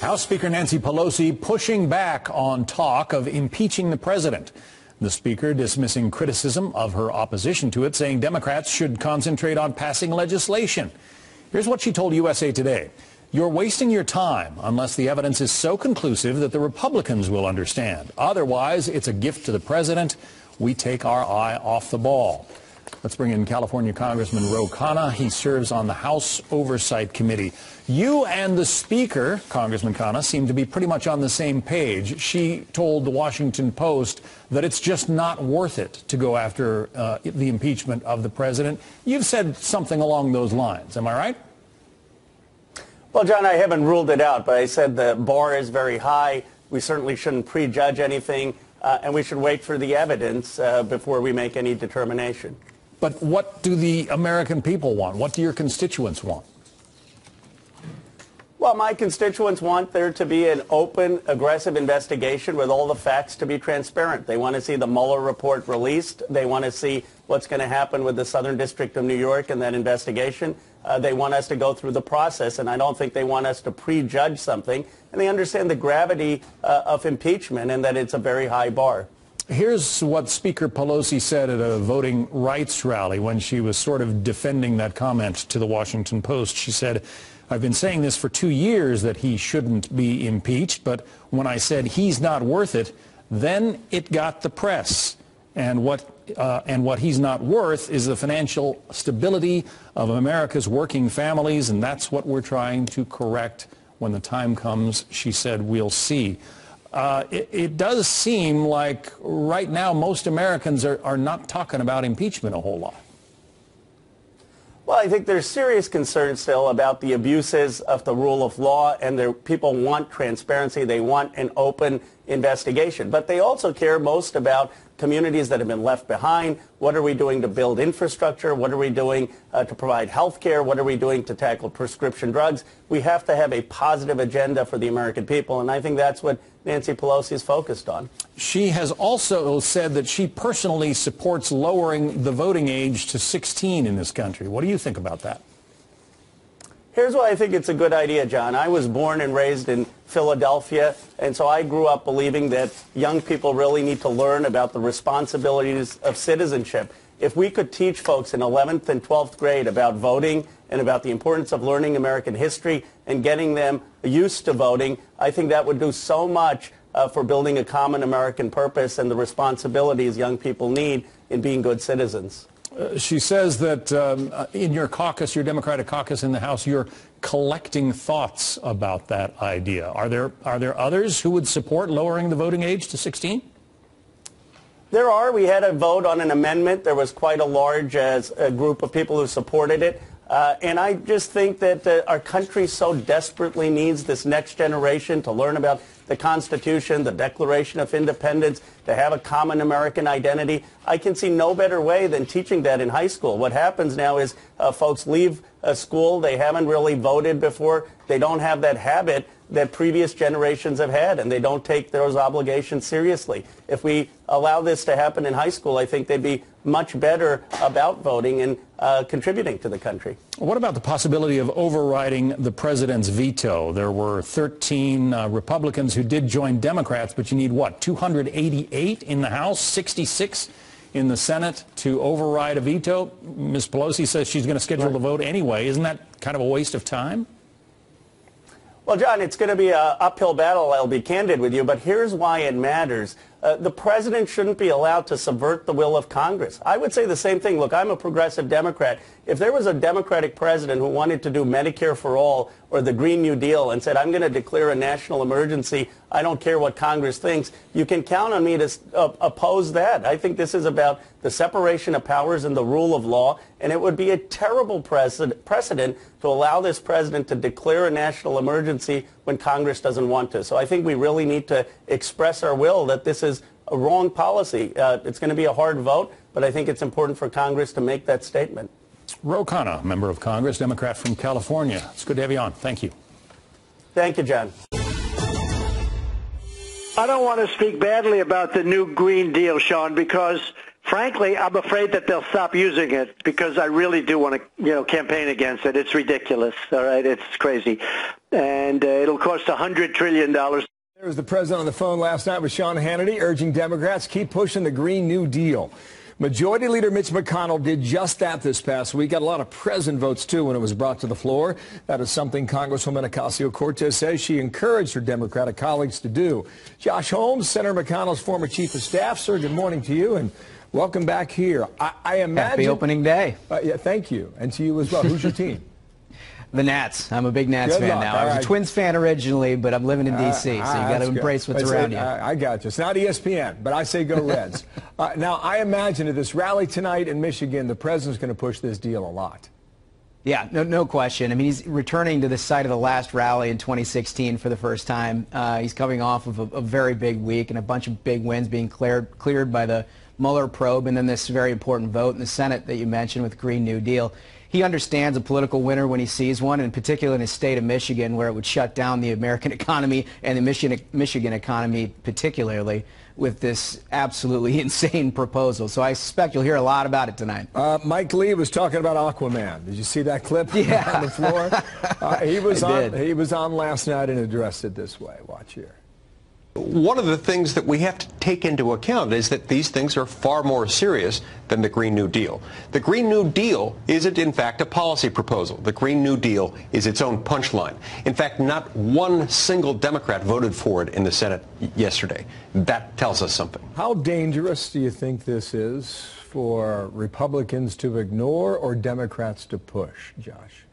House Speaker Nancy Pelosi pushing back on talk of impeaching the president. The speaker dismissing criticism of her opposition to it, saying Democrats should concentrate on passing legislation. Here's what she told USA Today. You're wasting your time unless the evidence is so conclusive that the Republicans will understand. Otherwise, it's a gift to the president. We take our eye off the ball. Let's bring in California Congressman Ro Khanna. He serves on the House Oversight Committee. You and the Speaker, Congressman Khanna, seem to be pretty much on the same page. She told the Washington Post that it's just not worth it to go after the impeachment of the president. You've said something along those lines. Am I right? Well, John, I haven't ruled it out, but I said the bar is very high. We certainly shouldn't prejudge anything, and we should wait for the evidence before we make any determination. But what do the American people want? What do your constituents want? Well, my constituents want there to be an open, aggressive investigation with all the facts to be transparent. They want to see the Mueller report released. They want to see what's going to happen with the Southern District of New York and that investigation. They want us to go through the process, and I don't think they want us to prejudge something. And they understand the gravity of impeachment and that it's a very high bar. Here's what Speaker Pelosi said at a voting rights rally when she was sort of defending that comment to the Washington Post. She said, I've been saying this for 2 years that he shouldn't be impeached, but when I said he's not worth it, then it got the press. And what he's not worth is the financial stability of America's working families, and that's what we're trying to correct. When the time comes, she said, we'll see. It does seem like right now most Americans are not talking about impeachment a whole lot. Well, I think there's serious concern still about the abuses of the rule of law, and people want transparency. They want an open investigation. But they also care most about communities that have been left behind. What are we doing to build infrastructure? What are we doing to provide health care? What are we doing to tackle prescription drugs? We have to have a positive agenda for the American people, and I think that's what Nancy Pelosi is focused on. She has also said that she personally supports lowering the voting age to 16 in this country. What do you think about that? Here's why I think it's a good idea, John. I was born and raised in Philadelphia, and so I grew up believing that young people really need to learn about the responsibilities of citizenship. If we could teach folks in 11th and 12th grade about voting and about the importance of learning American history and getting them used to voting, I think that would do so much for building a common American purpose and the responsibilities young people need in being good citizens. She says that in your caucus, your Democratic caucus in the House, you're collecting thoughts about that idea. Are there others who would support lowering the voting age to 16? There are. We had a vote on an amendment. There was quite a large group of people who supported it. And I just think that our country so desperately needs this next generation to learn about the Constitution, the Declaration of Independence, to have a common American identity. I can see no better way than teaching that in high school. What happens now is folks leave school. They haven't really voted before. They don't have that habit that previous generations have had, and they don't take those obligations seriously. If we allow this to happen in high school, I think they'd be much better about voting and contributing to the country. What about the possibility of overriding the president's veto? There were 13 Republicans who did join Democrats, but you need, what, 288 in the House, 66 in the Senate to override a veto? Ms. Pelosi says she's going to schedule the vote anyway. Isn't that kind of a waste of time? Well, John, it's going to be an uphill battle, I'll be candid with you, but here's why it matters. The president shouldn't be allowed to subvert the will of Congress. I would say the same thing. Look, I'm a progressive Democrat. If there was a Democratic president who wanted to do Medicare for all or the Green New Deal and said, I'm going to declare a national emergency, I don't care what Congress thinks, you can count on me to oppose that. I think this is about the separation of powers and the rule of law, and it would be a terrible precedent to allow this president to declare a national emergency when Congress doesn't want to. So I think we really need to express our will that this is a wrong policy. It's going to be a hard vote, but I think it's important for Congress to make that statement. Ro Khanna, member of Congress, Democrat from California. It's good to have you on. Thank you. Thank you, John. I don't want to speak badly about the new Green Deal, Sean, because Frankly, I'm afraid that they'll stop using it because I really do want to, campaign against it. It's ridiculous. All right, it's crazy, and it'll cost $100 trillion. There was the president on the phone last night with Sean Hannity, urging Democrats keep pushing the Green New Deal. Majority Leader Mitch McConnell did just that this past week. Got a lot of present votes, too, when it was brought to the floor. That is something Congresswoman Ocasio-Cortez says she encouraged her Democratic colleagues to do. Josh Holmes, Senator McConnell's former chief of staff. Sir, good morning to you, and welcome back here. I imagine... Happy opening day. Yeah, thank you. And to you as well. Who's your team? The Nats. I'm a big Nats Good fan luck. now. All I was right. a Twins fan originally, but I'm living in D.C., so you got to embrace what's around you. I got you. It's not ESPN, but I say go Reds. Now, I imagine at this rally tonight in Michigan, the president's going to push this deal a lot. Yeah, no question. I mean, he's returning to the site of the last rally in 2016 for the first time. He's coming off of a very big week and a bunch of big wins being cleared by the Mueller probe, and then this very important vote in the Senate that you mentioned with the Green New Deal. He understands a political winner when he sees one, and in particular in his state of Michigan, where it would shut down the American economy and the Michigan economy particularly with this absolutely insane proposal. So I suspect you'll hear a lot about it tonight. Mike Lee was talking about Aquaman. Did you see that clip Yeah. on the floor? He was on last night and addressed it this way. Watch here. One of the things that we have to take into account is that these things are far more serious than the Green New Deal. The Green New Deal isn't, in fact, a policy proposal. The Green New Deal is its own punchline. In fact, not one single Democrat voted for it in the Senate yesterday. That tells us something. How dangerous do you think this is for Republicans to ignore or Democrats to push, Josh?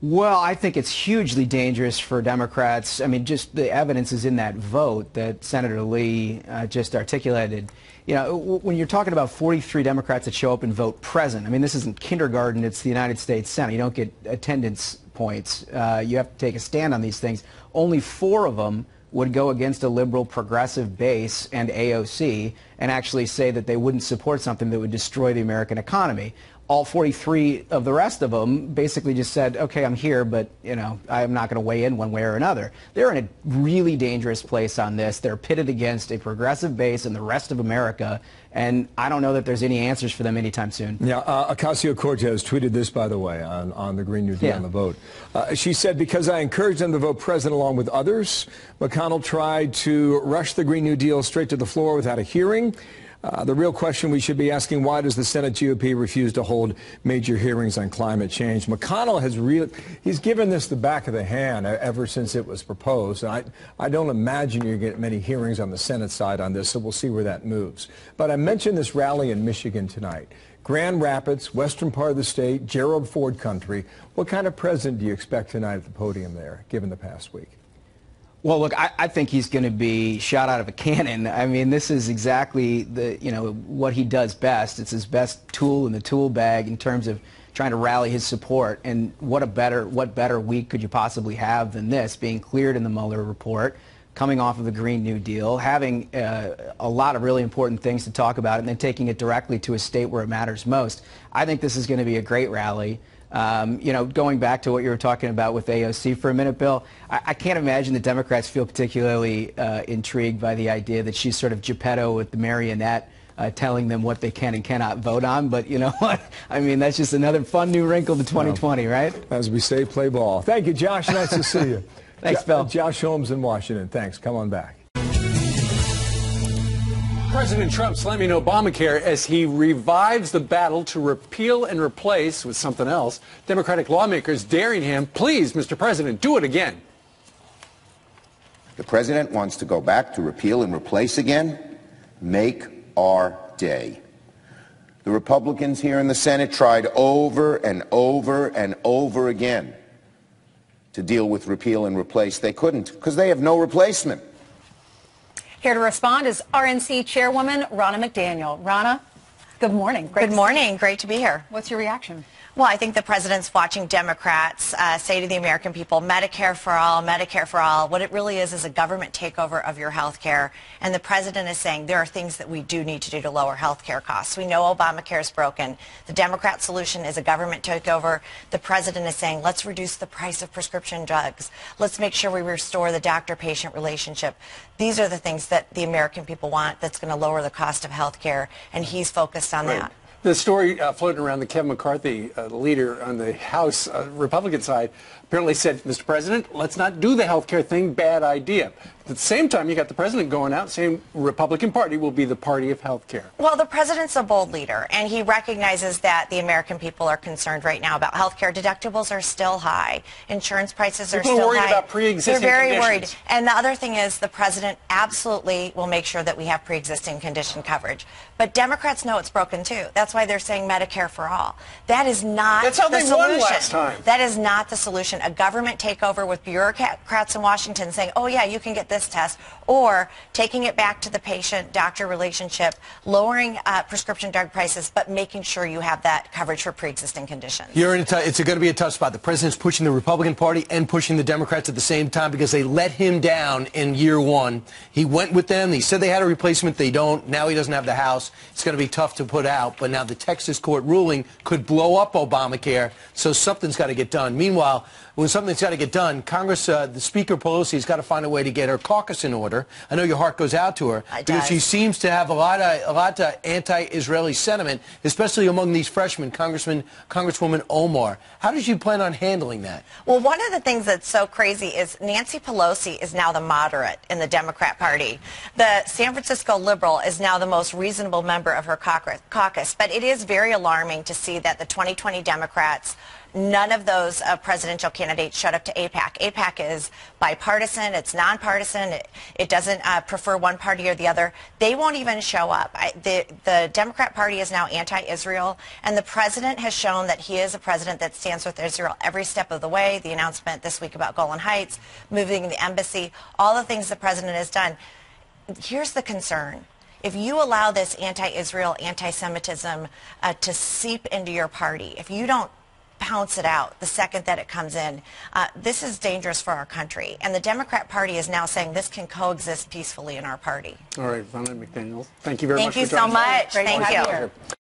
Well, I think it's hugely dangerous for Democrats. I mean, just the evidence is in that vote that Senator Lee just articulated. You know, when you're talking about 43 Democrats that show up and vote present, I mean, this isn't kindergarten. It's the United States Senate. You don't get attendance points. You have to take a stand on these things. Only 4 of them would go against a liberal progressive base and AOC and actually say that they wouldn't support something that would destroy the American economy. All 43 of the rest of them basically just said, okay, I'm here, but, I'm not going to weigh in one way or another. They're in a really dangerous place on this. They're pitted against a progressive base and the rest of America, and I don't know that there's any answers for them anytime soon. Yeah, Ocasio-Cortez tweeted this, by the way, on the Green New Deal and the vote. She said, because I encouraged them to vote present along with others, McConnell tried to rush the Green New Deal straight to the floor without a hearing. The real question we should be asking, why does the Senate GOP refuse to hold major hearings on climate change? McConnell he's given this the back of the hand ever since it was proposed. And I don't imagine you're going to get many hearings on the Senate side on this, so we'll see where that moves. But I mentioned this rally in Michigan tonight. Grand Rapids, western part of the state, Gerald Ford country. What kind of president do you expect tonight at the podium there, given the past week? Well, look, I think he's going to be shot out of a cannon. I mean, this is exactly what he does best. It's his best tool in the tool bag in terms of trying to rally his support. And what better week could you possibly have than this, being cleared in the Mueller report, coming off of the Green New Deal, having a lot of really important things to talk about, and then taking it directly to a state where it matters most. I think this is going to be a great rally. Going back to what you were talking about with AOC for a minute, Bill, I can't imagine the Democrats feel particularly intrigued by the idea that she's sort of Geppetto with the marionette telling them what they can and cannot vote on. But you know what? I mean, that's just another fun new wrinkle to 2020, right? As we say, play ball. Thank you, Josh. Nice to see you. Thanks, Bill. Josh Holmes in Washington. Thanks. Come on back. President Trump slamming Obamacare as he revives the battle to repeal and replace with something else. Democratic lawmakers daring him, please, Mr. President, do it again. The president wants to go back to repeal and replace again. Make our day. The Republicans here in the Senate tried over and over and over again to deal with repeal and replace. They couldn't because they have no replacement. Here to respond is RNC Chairwoman Ronna McDaniel. Ronna, good morning. Good morning. Great to be here. What's your reaction? Well, I think the president's watching Democrats say to the American people, Medicare for all, Medicare for all. What it really is a government takeover of your health care. And the president is saying there are things that we do need to do to lower health care costs. We know Obamacare is broken. The Democrat solution is a government takeover. The president is saying, let's reduce the price of prescription drugs. Let's make sure we restore the doctor-patient relationship. These are the things that the American people want that's going to lower the cost of health care, and he's focused on that. The story floating around that Kevin McCarthy, the leader on the House Republican side, apparently said, Mr. President, let's not do the health care thing, bad idea. At the same time, you got the president going out saying Republican Party will be the party of health care. Well, the president's a bold leader, and he recognizes that the American people are concerned right now about health care. Deductibles are still high. Insurance prices are still high. People are worried about pre-existing They're very conditions. worried. And the other thing is the president absolutely will make sure that we have pre-existing condition coverage. But Democrats know it's broken, too. That's why they're saying Medicare for all. That is not That's how the they solution. won last time. That is not the solution. A government takeover with bureaucrats in Washington saying, oh, yeah, you can get this test, or taking it back to the patient-doctor relationship, lowering prescription drug prices, but making sure you have that coverage for pre-existing conditions. It's going to be a tough spot. The president's pushing the Republican Party and pushing the Democrats at the same time because they let him down in year one. He went with them. He said they had a replacement. They don't. Now he doesn't have the House. It's going to be tough to put out. But now the Texas court ruling could blow up Obamacare, so something's got to get done. Meanwhile, when something's got to get done, Congress, the Speaker Pelosi has got to find a way to get her caucus in order. I know your heart goes out to her because she seems to have a lot of anti-Israeli sentiment, especially among these freshmen, Congresswoman Omar. How does she plan on handling that? Well, one of the things that's so crazy is Nancy Pelosi is now the moderate in the Democrat Party. The San Francisco liberal is now the most reasonable member of her caucus. But it is very alarming to see that the 2020 Democrats, none of those presidential candidates showed up to AIPAC. AIPAC is bipartisan. It's nonpartisan. It doesn't prefer one party or the other. They won't even show up. The Democrat Party is now anti-Israel, and the president has shown that he is a president that stands with Israel every step of the way. The announcement this week about Golan Heights, moving the embassy, all the things the president has done. Here's the concern. If you allow this anti-Israel, anti-Semitism to seep into your party, if you don't pounce it out the second that it comes in, this is dangerous for our country. And the Democrat Party is now saying this can coexist peacefully in our party. All right, Vanna McDaniel, thank you very much for joining us. Thank you so much. Thank you.